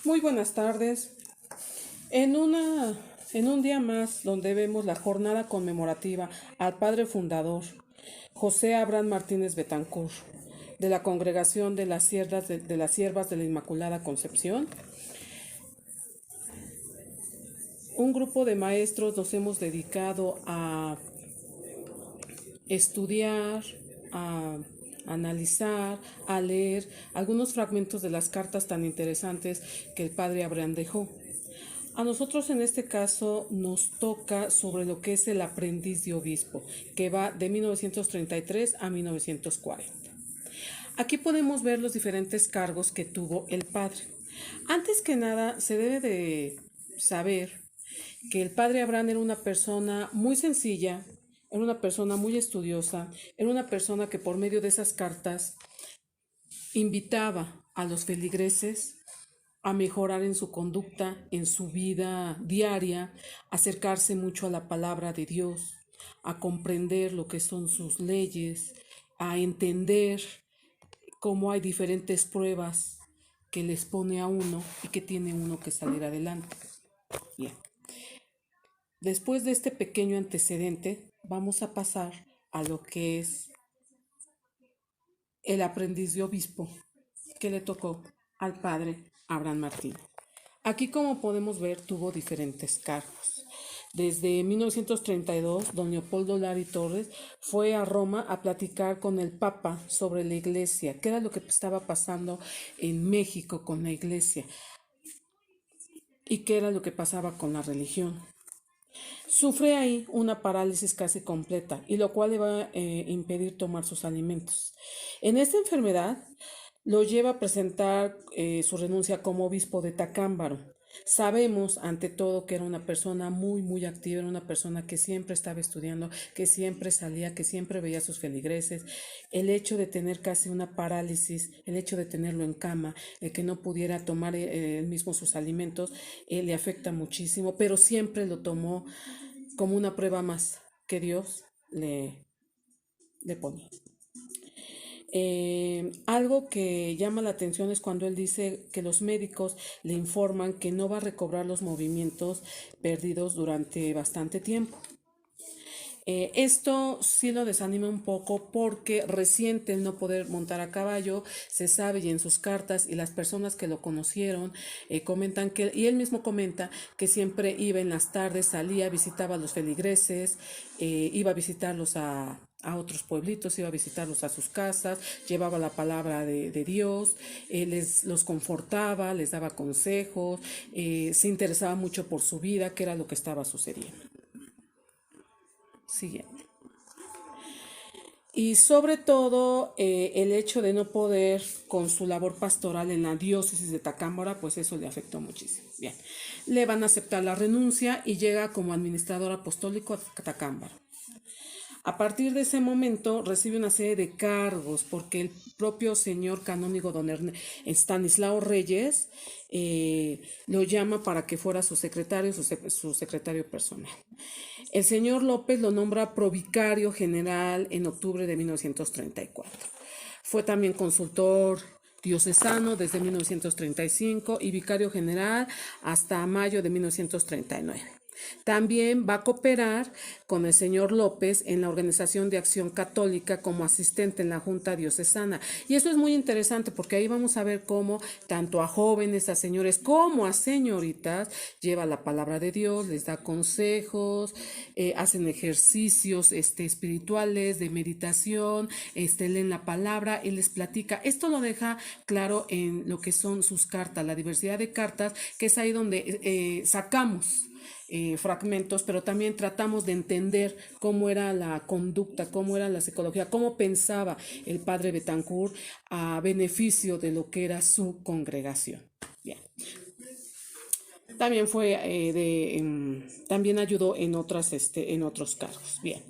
Muy buenas tardes. En un día más donde vemos la jornada conmemorativa al padre fundador, José Abraham Martínez Betancourt, de la Congregación de las Siervas de la Inmaculada Concepción, un grupo de maestros nos hemos dedicado a estudiar, a analizar, a leer algunos fragmentos de las cartas tan interesantes que el padre Abraham dejó. A nosotros en este caso nos toca sobre lo que es el aprendiz de obispo, que va de 1933 a 1940. Aquí podemos ver los diferentes cargos que tuvo el padre. Antes que nada, se debe de saber que el padre Abraham era una persona muy sencilla, era una persona muy estudiosa, era una persona que por medio de esas cartas invitaba a los feligreses a mejorar en su conducta, en su vida diaria, acercarse mucho a la palabra de Dios, a comprender lo que son sus leyes, a entender cómo hay diferentes pruebas que les pone a uno y que tiene uno que salir adelante. Bien. Después de este pequeño antecedente, vamos a pasar a lo que es el aprendiz de obispo que le tocó al padre Abraham Martínez. Aquí, como podemos ver, tuvo diferentes cargos. Desde 1932, don Leopoldo Lari Torres fue a Roma a platicar con el Papa sobre la iglesia, qué era lo que estaba pasando en México con la iglesia y qué era lo que pasaba con la religión. Sufre ahí una parálisis casi completa, y lo cual le va a impedir tomar sus alimentos. En esta enfermedad lo lleva a presentar su renuncia como obispo de Tacámbaro. Sabemos ante todo que era una persona muy activa, era una persona que siempre estaba estudiando, que siempre salía, que siempre veía a sus feligreses. El hecho de tener casi una parálisis, el hecho de tenerlo en cama, el que no pudiera tomar él mismo sus alimentos, le afecta muchísimo, pero siempre lo tomó como una prueba más que Dios le ponía. Algo que llama la atención es cuando él dice que los médicos le informan que no va a recobrar los movimientos perdidos durante bastante tiempo. Esto sí lo desanima un poco porque resiente el no poder montar a caballo, se sabe y en sus cartas y las personas que lo conocieron comentan que, y él mismo comenta que siempre iba en las tardes, salía, visitaba a los feligreses, iba a visitarlos a otros pueblitos, iba a visitarlos a sus casas, llevaba la palabra de Dios, los confortaba, les daba consejos, se interesaba mucho por su vida, qué era lo que estaba sucediendo. Siguiente. Y sobre todo el hecho de no poder con su labor pastoral en la diócesis de Tacámbara, pues eso le afectó muchísimo. Bien, le van a aceptar la renuncia y llega como administrador apostólico a Tacámbara. A partir de ese momento recibe una serie de cargos porque el propio señor canónigo don Estanislao Reyes lo llama para que fuera su secretario, su secretario personal. El señor López lo nombra provicario general en octubre de 1934. Fue también consultor diocesano desde 1935 y vicario general hasta mayo de 1939. También va a cooperar con el señor López en la Organización de Acción Católica como asistente en la Junta Diocesana. Y eso es muy interesante porque ahí vamos a ver cómo tanto a jóvenes, a señores como a señoritas lleva la palabra de Dios, les da consejos, hacen ejercicios espirituales de meditación, leen la palabra y les platica. Esto lo deja claro en lo que son sus cartas, la diversidad de cartas, que es ahí donde sacamos fragmentos, pero también tratamos de entender cómo era la conducta, cómo era la psicología, cómo pensaba el padre Betancourt a beneficio de lo que era su congregación. Bien. También también ayudó en en otros cargos. Bien.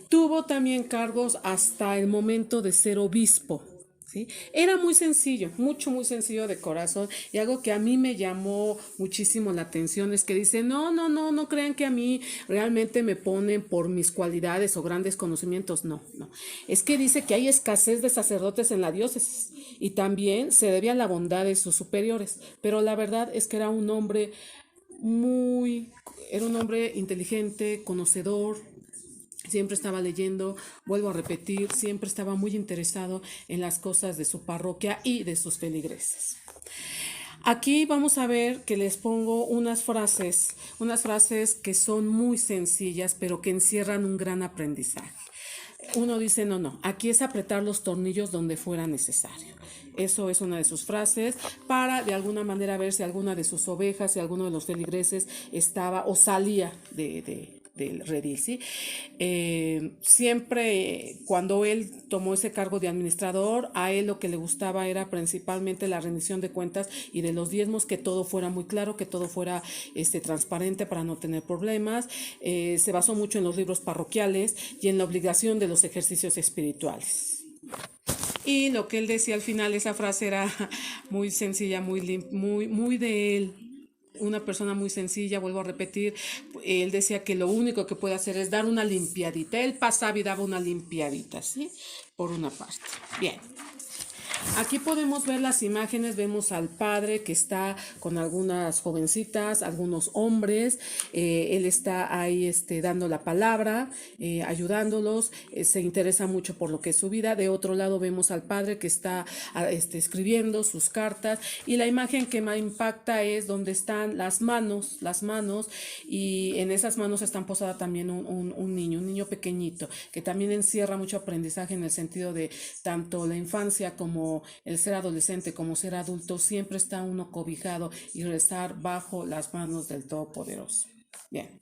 Tuvo también cargos hasta el momento de ser obispo. ¿sí? Era muy sencillo, muy sencillo de corazón. Y algo que a mí me llamó muchísimo la atención es que dice, no crean que a mí realmente me ponen por mis cualidades o grandes conocimientos. No, no. Es que dice que hay escasez de sacerdotes en la diócesis y también se debe a la bondad de sus superiores. Pero la verdad es que muy, era un hombre inteligente, conocedor, siempre estaba leyendo, vuelvo a repetir, siempre estaba muy interesado en las cosas de su parroquia y de sus feligreses. Aquí vamos a ver que les pongo unas frases que son muy sencillas, pero que encierran un gran aprendizaje. Uno dice, no, aquí es apretar los tornillos donde fuera necesario. Eso es una de sus frases para de alguna manera ver si alguna de sus ovejas, si alguno de los feligreses estaba o salía del redil, ¿sí? Siempre cuando él tomó ese cargo de administrador, a él lo que le gustaba era principalmente la rendición de cuentas y de los diezmos, que todo fuera muy claro, que todo fuera transparente para no tener problemas. Se basó mucho en los libros parroquiales y en la obligación de los ejercicios espirituales. Y lo que él decía al final, esa frase era muy sencilla, muy de él. Una persona muy sencilla, vuelvo a repetir, él decía que lo único que puede hacer es dar una limpiadita. Él pasaba y daba una limpiadita, ¿sí? Por una parte. Bien. Aquí podemos ver las imágenes, vemos al padre que está con algunas jovencitas, algunos hombres, él está ahí dando la palabra, ayudándolos, se interesa mucho por lo que es su vida. De otro lado vemos al padre que está escribiendo sus cartas, y la imagen que más impacta es donde están las manos, y en esas manos están posada también un niño pequeño, que también encierra mucho aprendizaje en el sentido de tanto la infancia como el ser adolescente, como ser adulto, siempre está uno cobijado y rezar bajo las manos del Todopoderoso. Bien.